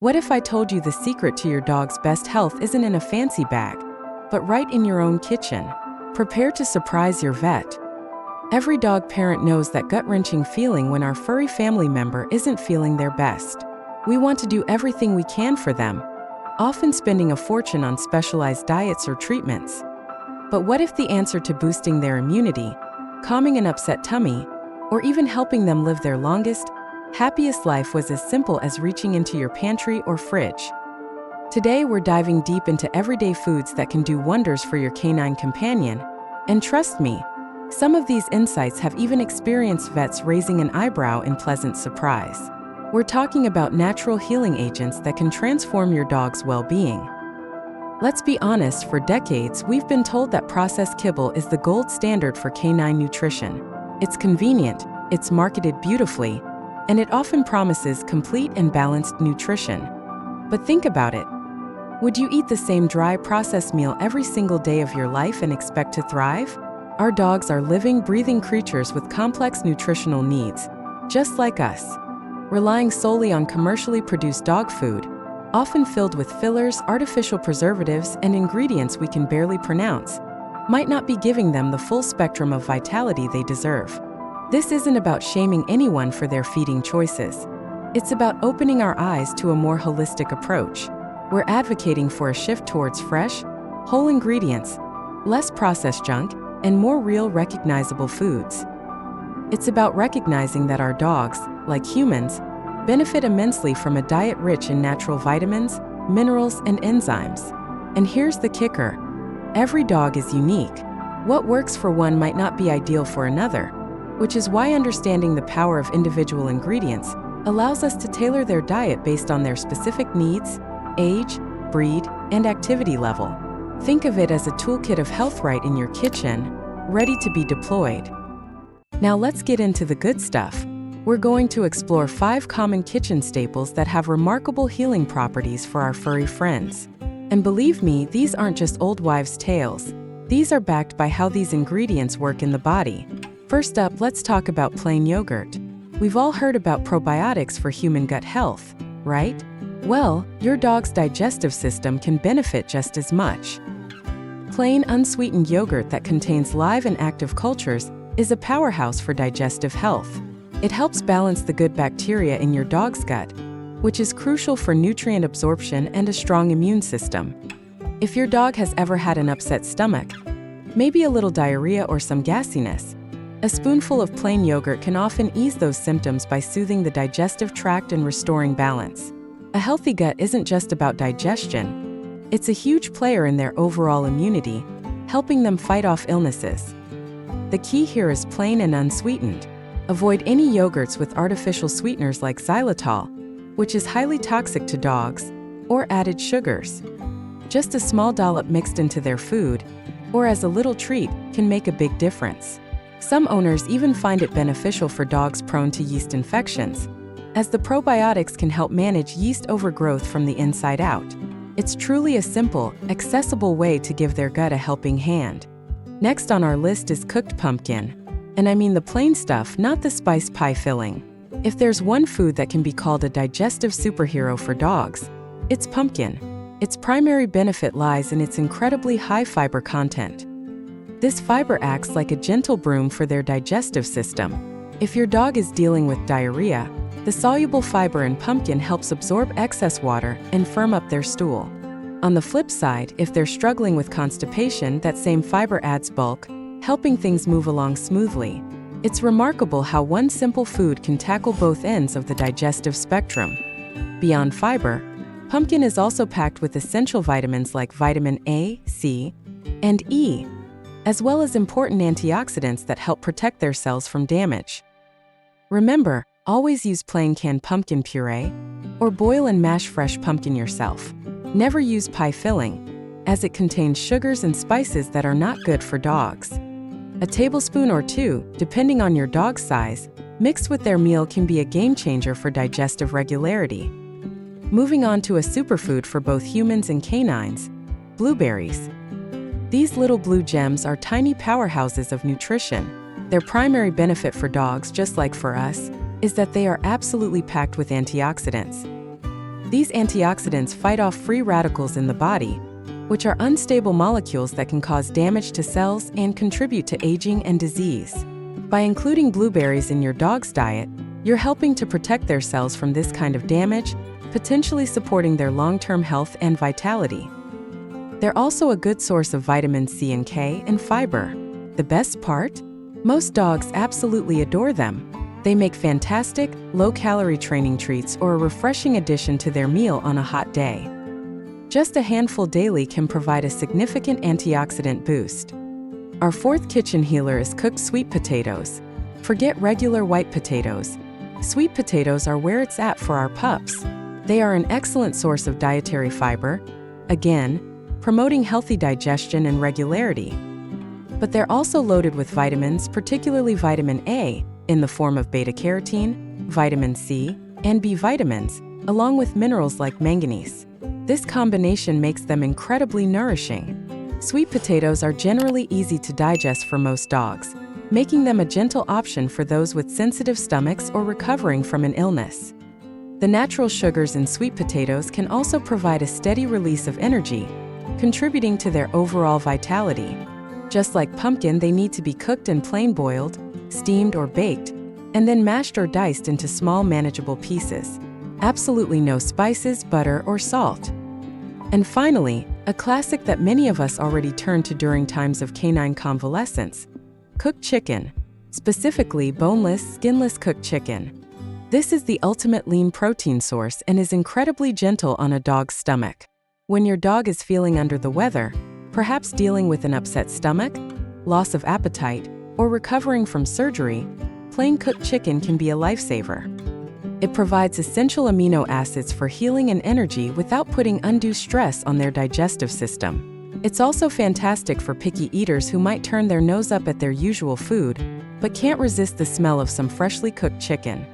What if I told you the secret to your dog's best health isn't in a fancy bag, but right in your own kitchen? Prepare to surprise your vet. Every dog parent knows that gut-wrenching feeling when our furry family member isn't feeling their best. We want to do everything we can for them, often spending a fortune on specialized diets or treatments. But what if the answer to boosting their immunity, calming an upset tummy, or even helping them live their longest, happiest life was as simple as reaching into your pantry or fridge? Today we're diving deep into everyday foods that can do wonders for your canine companion, and trust me, some of these insights have even experienced vets raising an eyebrow in pleasant surprise. We're talking about natural healing agents that can transform your dog's well-being. Let's be honest, for decades we've been told that processed kibble is the gold standard for canine nutrition. It's convenient, it's marketed beautifully, and it often promises complete and balanced nutrition. But think about it. Would you eat the same dry, processed meal every single day of your life and expect to thrive? Our dogs are living, breathing creatures with complex nutritional needs, just like us. Relying solely on commercially produced dog food, often filled with fillers, artificial preservatives, and ingredients we can barely pronounce, might not be giving them the full spectrum of vitality they deserve. This isn't about shaming anyone for their feeding choices. It's about opening our eyes to a more holistic approach. We're advocating for a shift towards fresh, whole ingredients, less processed junk, and more real, recognizable foods. It's about recognizing that our dogs, like humans, benefit immensely from a diet rich in natural vitamins, minerals, and enzymes. And here's the kicker: every dog is unique. What works for one might not be ideal for another, which is why understanding the power of individual ingredients allows us to tailor their diet based on their specific needs, age, breed, and activity level. Think of it as a toolkit of health right in your kitchen, ready to be deployed. Now let's get into the good stuff. We're going to explore 5 common kitchen staples that have remarkable healing properties for our furry friends. And believe me, these aren't just old wives' tales. These are backed by how these ingredients work in the body. First up, let's talk about plain yogurt. We've all heard about probiotics for human gut health, right? Well, your dog's digestive system can benefit just as much. Plain, unsweetened yogurt that contains live and active cultures is a powerhouse for digestive health. It helps balance the good bacteria in your dog's gut, which is crucial for nutrient absorption and a strong immune system. If your dog has ever had an upset stomach, maybe a little diarrhea or some gassiness, a spoonful of plain yogurt can often ease those symptoms by soothing the digestive tract and restoring balance. A healthy gut isn't just about digestion. It's a huge player in their overall immunity, helping them fight off illnesses. The key here is plain and unsweetened. Avoid any yogurts with artificial sweeteners like xylitol, which is highly toxic to dogs, or added sugars. Just a small dollop mixed into their food, or as a little treat, can make a big difference. Some owners even find it beneficial for dogs prone to yeast infections, as the probiotics can help manage yeast overgrowth from the inside out. It's truly a simple, accessible way to give their gut a helping hand. Next on our list is cooked pumpkin. And I mean the plain stuff, not the spice pie filling. If there's one food that can be called a digestive superhero for dogs, it's pumpkin. Its primary benefit lies in its incredibly high fiber content. This fiber acts like a gentle broom for their digestive system. If your dog is dealing with diarrhea, the soluble fiber in pumpkin helps absorb excess water and firm up their stool. On the flip side, if they're struggling with constipation, that same fiber adds bulk, helping things move along smoothly. It's remarkable how one simple food can tackle both ends of the digestive spectrum. Beyond fiber, pumpkin is also packed with essential vitamins like vitamin A, C, and E, as well as important antioxidants that help protect their cells from damage. Remember, always use plain canned pumpkin puree, or boil and mash fresh pumpkin yourself. Never use pie filling, as it contains sugars and spices that are not good for dogs. A tablespoon or 2, depending on your dog's size, mixed with their meal can be a game changer for digestive regularity. Moving on to a superfood for both humans and canines, blueberries. These little blue gems are tiny powerhouses of nutrition. Their primary benefit for dogs, just like for us, is that they are absolutely packed with antioxidants. These antioxidants fight off free radicals in the body, which are unstable molecules that can cause damage to cells and contribute to aging and disease. By including blueberries in your dog's diet, you're helping to protect their cells from this kind of damage, potentially supporting their long-term health and vitality. They're also a good source of vitamin C and K and fiber. The best part? Most dogs absolutely adore them. They make fantastic, low-calorie training treats or a refreshing addition to their meal on a hot day. Just a handful daily can provide a significant antioxidant boost. Our fourth kitchen healer is cooked sweet potatoes. Forget regular white potatoes. Sweet potatoes are where it's at for our pups. They are an excellent source of dietary fiber, again, promoting healthy digestion and regularity. But they're also loaded with vitamins, particularly vitamin A, in the form of beta-carotene, vitamin C, and B vitamins, along with minerals like manganese. This combination makes them incredibly nourishing. Sweet potatoes are generally easy to digest for most dogs, making them a gentle option for those with sensitive stomachs or recovering from an illness. The natural sugars in sweet potatoes can also provide a steady release of energy, contributing to their overall vitality. Just like pumpkin, they need to be cooked and plain boiled, steamed or baked, and then mashed or diced into small manageable pieces. Absolutely no spices, butter, or salt. And finally, a classic that many of us already turn to during times of canine convalescence: cooked chicken, specifically boneless, skinless cooked chicken. This is the ultimate lean protein source and is incredibly gentle on a dog's stomach. When your dog is feeling under the weather, perhaps dealing with an upset stomach, loss of appetite, or recovering from surgery, plain cooked chicken can be a lifesaver. It provides essential amino acids for healing and energy without putting undue stress on their digestive system. It's also fantastic for picky eaters who might turn their nose up at their usual food, but can't resist the smell of some freshly cooked chicken.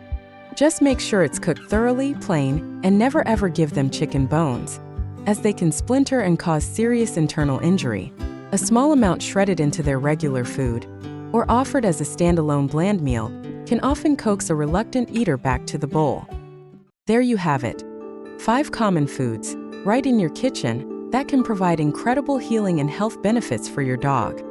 Just make sure it's cooked thoroughly, plain, and never ever give them chicken bones, as they can splinter and cause serious internal injury. A small amount shredded into their regular food, or offered as a standalone bland meal, can often coax a reluctant eater back to the bowl. There you have it. 5 common foods, right in your kitchen, that can provide incredible healing and health benefits for your dog.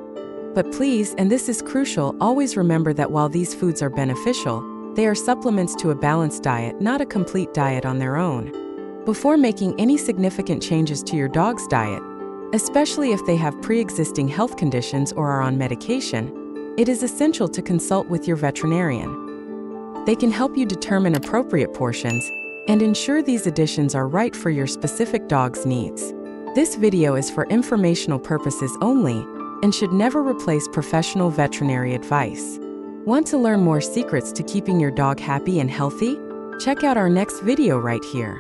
But please, and this is crucial, always remember that while these foods are beneficial, they are supplements to a balanced diet, not a complete diet on their own. Before making any significant changes to your dog's diet, especially if they have pre-existing health conditions or are on medication, it is essential to consult with your veterinarian. They can help you determine appropriate portions and ensure these additions are right for your specific dog's needs. This video is for informational purposes only and should never replace professional veterinary advice. Want to learn more secrets to keeping your dog happy and healthy? Check out our next video right here.